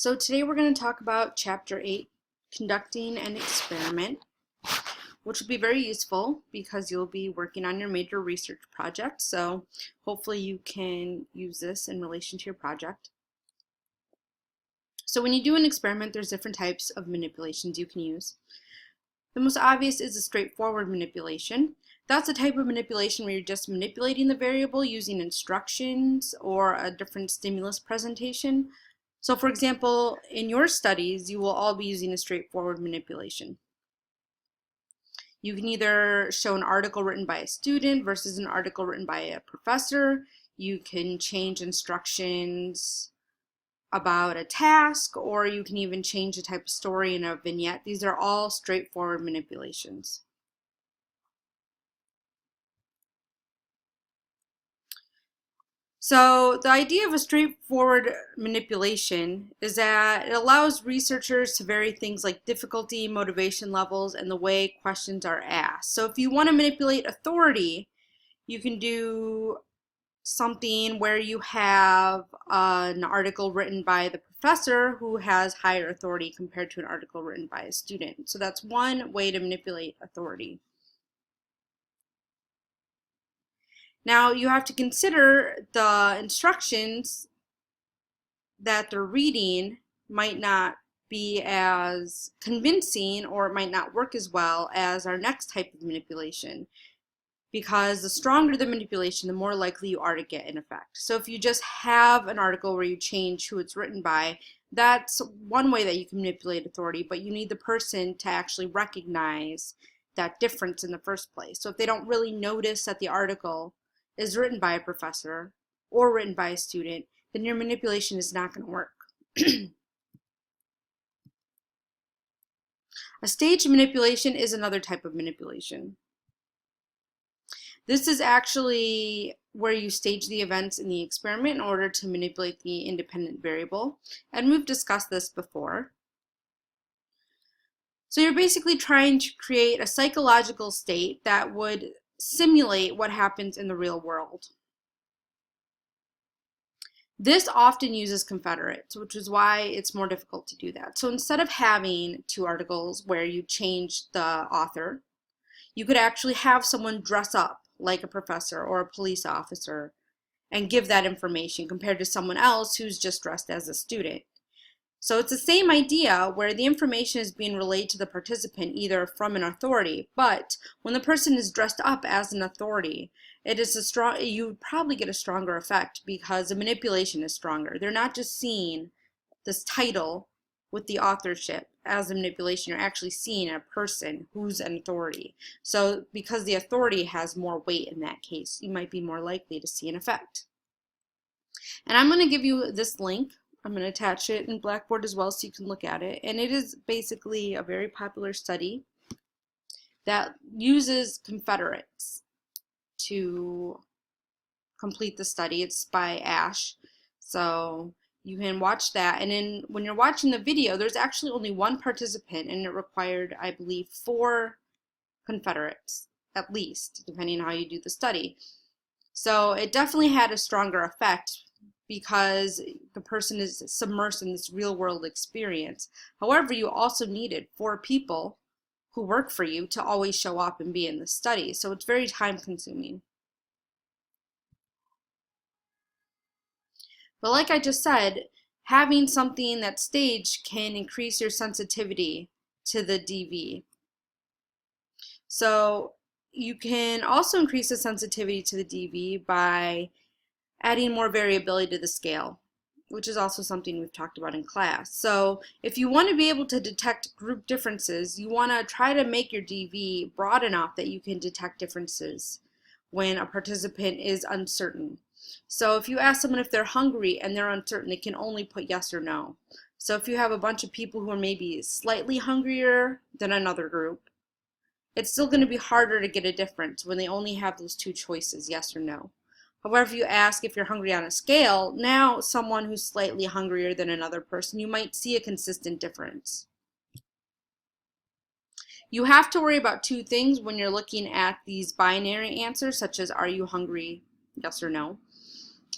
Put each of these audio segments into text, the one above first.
So today we're going to talk about Chapter 8, Conducting an Experiment, which will be very useful because you'll be working on your major research project. So hopefully you can use this in relation to your project. So when you do an experiment, there's different types of manipulations you can use. The most obvious is a straightforward manipulation. That's a type of manipulation where you're just manipulating the variable using instructions or a different stimulus presentation. So for example, in your studies, you will all be using a straightforward manipulation. You can either show an article written by a student versus an article written by a professor. You can change instructions about a task, or you can even change the type of story in a vignette. These are all straightforward manipulations. So the idea of a straightforward manipulation is that it allows researchers to vary things like difficulty, motivation levels, and the way questions are asked. So if you want to manipulate authority, you can do something where you have an article written by the professor who has higher authority compared to an article written by a student. So that's one way to manipulate authority. Now you have to consider the instructions that they're reading might not be as convincing, or it might not work as well as our next type of manipulation, because the stronger the manipulation, the more likely you are to get an effect. So if you just have an article where you change who it's written by, that's one way that you can manipulate authority, but you need the person to actually recognize that difference in the first place. So if they don't really notice that the article is written by a professor or written by a student, then your manipulation is not going to work. A staged manipulation is another type of manipulation. This is actually where you stage the events in the experiment in order to manipulate the independent variable, and we've discussed this before. So you're basically trying to create a psychological state that would simulate what happens in the real world. This often uses confederates, which is why it's more difficult to do that. So instead of having two articles where you change the author, you could actually have someone dress up like a professor or a police officer and give that information compared to someone else who's just dressed as a student. So it's the same idea where the information is being relayed to the participant either from an authority, but when the person is dressed up as an authority, you would probably get a stronger effect because the manipulation is stronger. They're not just seeing this title with the authorship as a manipulation, you're actually seeing a person who's an authority. So because the authority has more weight in that case, you might be more likely to see an effect. And I'm going to give you this link. I'm going to attach it in Blackboard as well so you can look at it. And it is basically a very popular study that uses confederates to complete the study. It's by Ash. So you can watch that. And then when you're watching the video, there's actually only one participant, and it required, I believe, 4 confederates, at least, depending on how you do the study. So it definitely had a stronger effect because the person is submersed in this real world experience. However, you also needed 4 people who work for you to always show up and be in the study. So it's very time consuming. But like I just said, having something that's staged can increase your sensitivity to the DV. So you can also increase the sensitivity to the DV by adding more variability to the scale, which is also something we've talked about in class. So if you want to be able to detect group differences, you want to try to make your DV broad enough that you can detect differences when a participant is uncertain. So if you ask someone if they're hungry and they're uncertain, they can only put yes or no. So if you have a bunch of people who are maybe slightly hungrier than another group, it's still going to be harder to get a difference when they only have those 2 choices, yes or no. However, if you ask if you're hungry on a scale, now someone who's slightly hungrier than another person, you might see a consistent difference. You have to worry about 2 things when you're looking at these binary answers, such as are you hungry, yes or no.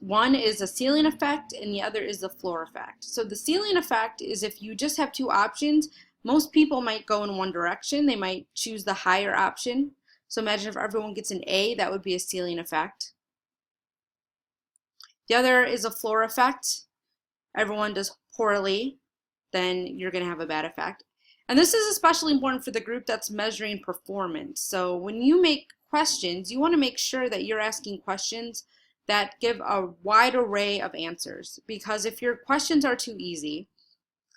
One is a ceiling effect and the other is the floor effect. So the ceiling effect is if you just have two options, most people might go in one direction. They might choose the higher option. So imagine if everyone gets an A, that would be a ceiling effect. The other is a floor effect. Everyone does poorly, then you're going to have a bad effect. And this is especially important for the group that's measuring performance. So when you make questions, you want to make sure that you're asking questions that give a wide array of answers. Because if your questions are too easy,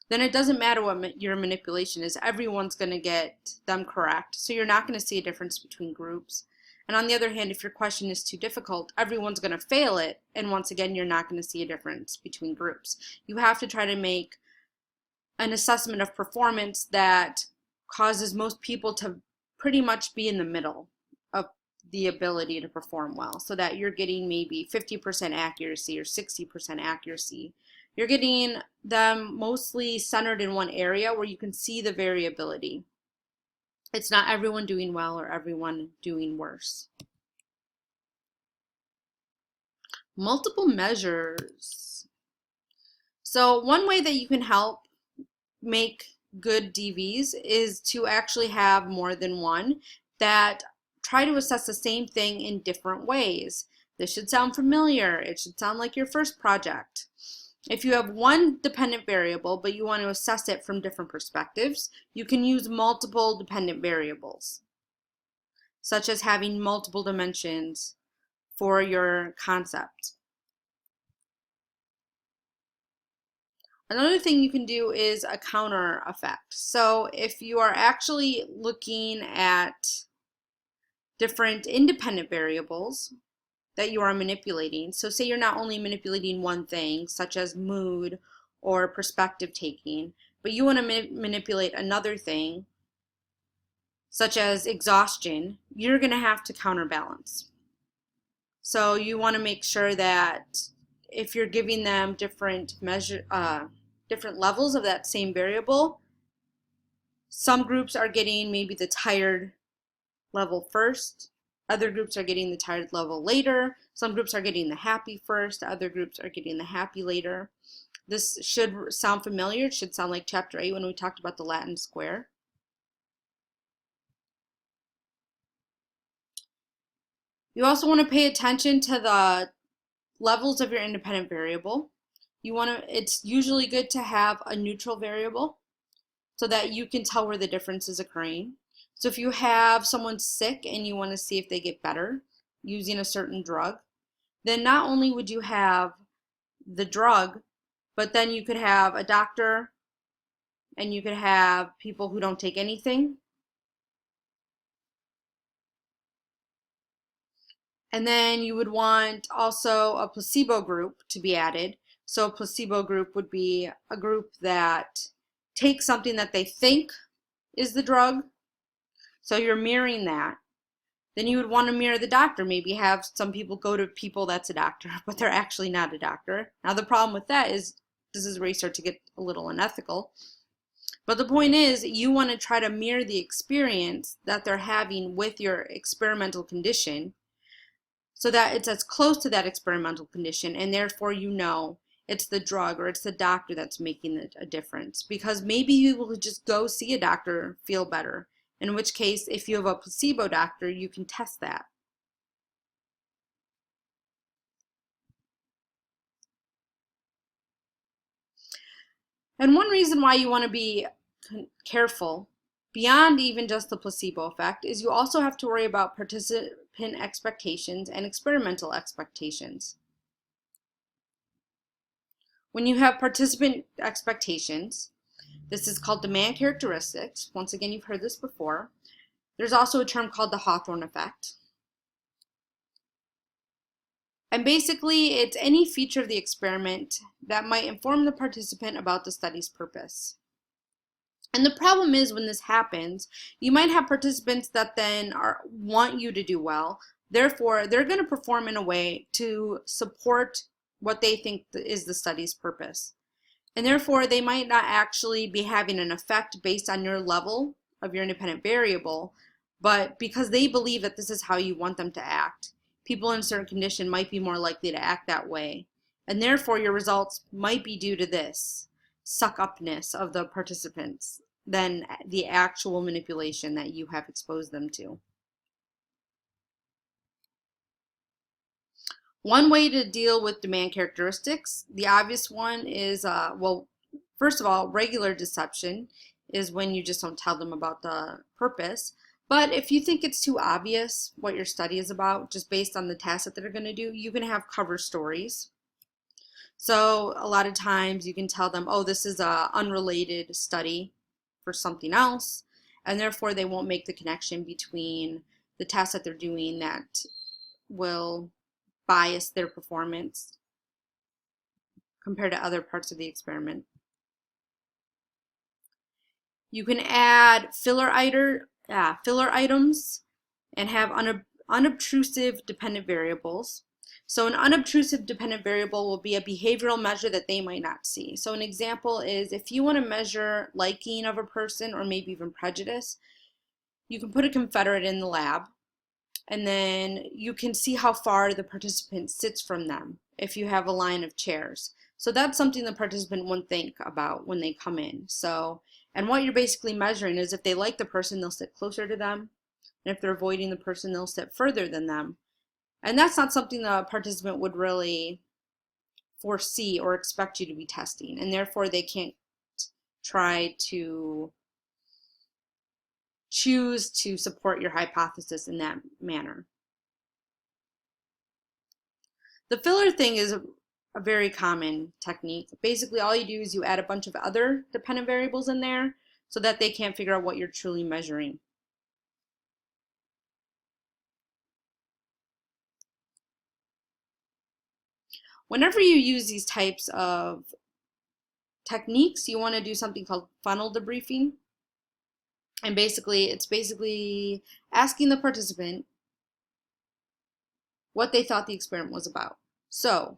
then it doesn't matter what your manipulation is. Everyone's going to get them correct. So you're not going to see a difference between groups. And on the other hand, if your question is too difficult, everyone's going to fail it. And once again, you're not going to see a difference between groups. You have to try to make an assessment of performance that causes most people to pretty much be in the middle of the ability to perform well, so that you're getting maybe 50% accuracy or 60% accuracy. You're getting them mostly centered in one area where you can see the variability. It's not everyone doing well or everyone doing worse. Multiple measures. So one way that you can help make good DVs is to actually have more than one that try to assess the same thing in different ways. This should sound familiar. It should sound like your first project. If you have one dependent variable, but you want to assess it from different perspectives, you can use multiple dependent variables, such as having multiple dimensions for your concept. Another thing you can do is a counter effect. So if you are actually looking at different independent variables that you are manipulating, so say you're not only manipulating one thing, such as mood or perspective taking, but you want to manipulate another thing, such as exhaustion, you're going to have to counterbalance. So you want to make sure that if you're giving them different levels of that same variable, some groups are getting maybe the tired level first, other groups are getting the tired level later, some groups are getting the happy first, other groups are getting the happy later. This should sound familiar. It should sound like chapter 8 when we talked about the Latin square. You also want to pay attention to the levels of your independent variable. It's usually good to have a neutral variable so that you can tell where the difference is occurring. So if you have someone sick and you want to see if they get better using a certain drug, then not only would you have the drug, but then you could have a doctor and you could have people who don't take anything. And then you would want also a placebo group to be added. So a placebo group would be a group that takes something that they think is the drug. So you're mirroring that. Then you would want to mirror the doctor. Maybe have some people go to people that's a doctor, but they're actually not a doctor. Now the problem with that is this is where you start to get a little unethical. But the point is you want to try to mirror the experience that they're having with your experimental condition so that it's as close to that experimental condition, and therefore you know it's the drug or it's the doctor that's making a difference. Because maybe you will just go see a doctor, feel better. In which case, if you have a placebo doctor, you can test that. And one reason why you want to be careful, beyond even just the placebo effect, is you also have to worry about participant expectations and experimental expectations. When you have participant expectations, this is called demand characteristics. Once again, you've heard this before. There's also a term called the Hawthorne effect. And basically, it's any feature of the experiment that might inform the participant about the study's purpose. And the problem is when this happens, you might have participants that then want you to do well. Therefore, they're going to perform in a way to support what they think is the study's purpose. And therefore, they might not actually be having an effect based on your level of your independent variable, but because they believe that this is how you want them to act. people in a certain condition might be more likely to act that way. And therefore, your results might be due to this suck-upness of the participants than the actual manipulation that you have exposed them to. One way to deal with demand characteristics, the obvious one is, well, first of all, regular deception is when you just don't tell them about the purpose. But if you think it's too obvious what your study is about, just based on the tasks that they're going to do, you can have cover stories. So a lot of times you can tell them, oh, this is an unrelated study for something else, and therefore they won't make the connection between the tasks that they're doing that will bias their performance compared to other parts of the experiment. You can add filler items and have unobtrusive dependent variables. So an unobtrusive dependent variable will be a behavioral measure that they might not see. So an example is if you want to measure liking of a person or maybe even prejudice, you can put a confederate in the lab and then you can see how far the participant sits from them if you have a line of chairs. So that's something the participant wouldn't think about when they come in. So, and what you're basically measuring is if they like the person, they'll sit closer to them. And if they're avoiding the person, they'll sit further than them. And that's not something the participant would really foresee or expect you to be testing. And therefore, they can't try to choose to support your hypothesis in that manner. The filler thing is a very common technique. Basically, all you do is you add a bunch of other dependent variables in there so that they can't figure out what you're truly measuring. Whenever you use these types of techniques, you want to do something called funnel debriefing. And basically, it's asking the participant what they thought the experiment was about. So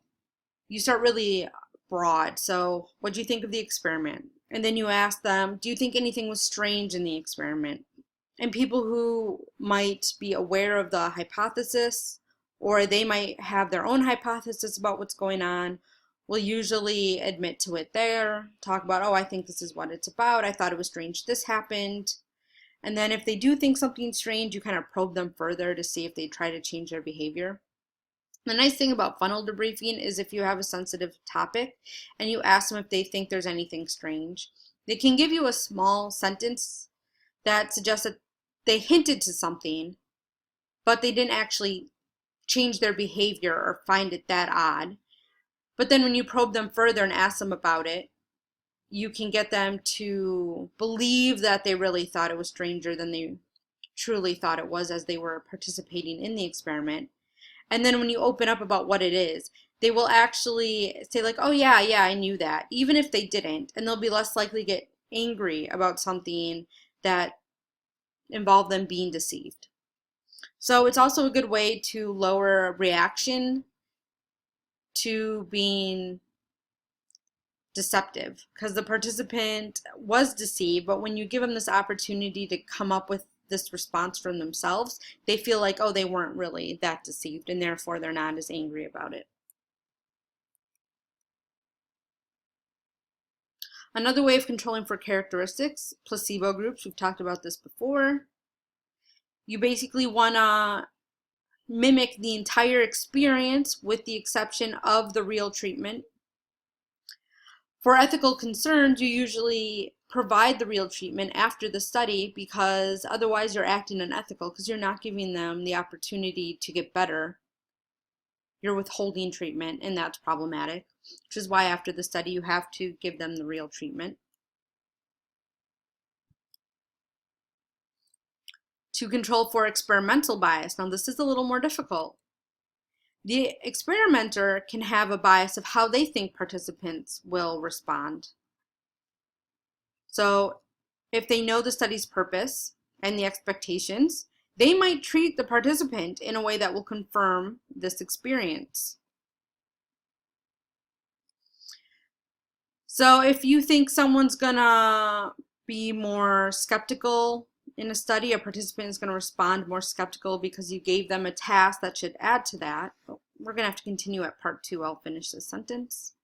you start really broad. So what do you think of the experiment? And then you ask them, do you think anything was strange in the experiment? And people who might be aware of the hypothesis, or they might have their own hypothesis about what's going on, will usually admit to it there, talk about, oh, I think this is what it's about. I thought it was strange this happened. And then if they do think something's strange, you kind of probe them further to see if they try to change their behavior. The nice thing about funnel debriefing is if you have a sensitive topic and you ask them if they think there's anything strange, they can give you a small sentence that suggests that they hinted to something, but they didn't actually change their behavior or find it that odd. But then when you probe them further and ask them about it, you can get them to believe that they really thought it was stranger than they truly thought it was as they were participating in the experiment. And then when you open up about what it is, they will actually say like, oh yeah, I knew that, even if they didn't, and they'll be less likely to get angry about something that involved them being deceived. So it's also a good way to lower reaction to being deceptive, because the participant was deceived, but when you give them this opportunity to come up with this response from themselves, they feel like, oh, they weren't really that deceived, and therefore they're not as angry about it. Another way of controlling for characteristics, placebo groups, we've talked about this before. You basically want to mimic the entire experience with the exception of the real treatment. For ethical concerns, you usually provide the real treatment after the study because otherwise you're acting unethical because you're not giving them the opportunity to get better. You're withholding treatment, and that's problematic, which is why after the study you have to give them the real treatment. To control for experimental bias. Now this is a little more difficult. The experimenter can have a bias of how they think participants will respond. So if they know the study's purpose and the expectations, they might treat the participant in a way that will confirm this experience. So if you think someone's gonna be more skeptical In a study, a participant is going to respond more skeptical because you gave them a task that should add to that. But we're going to have to continue at part 2. I'll finish this sentence.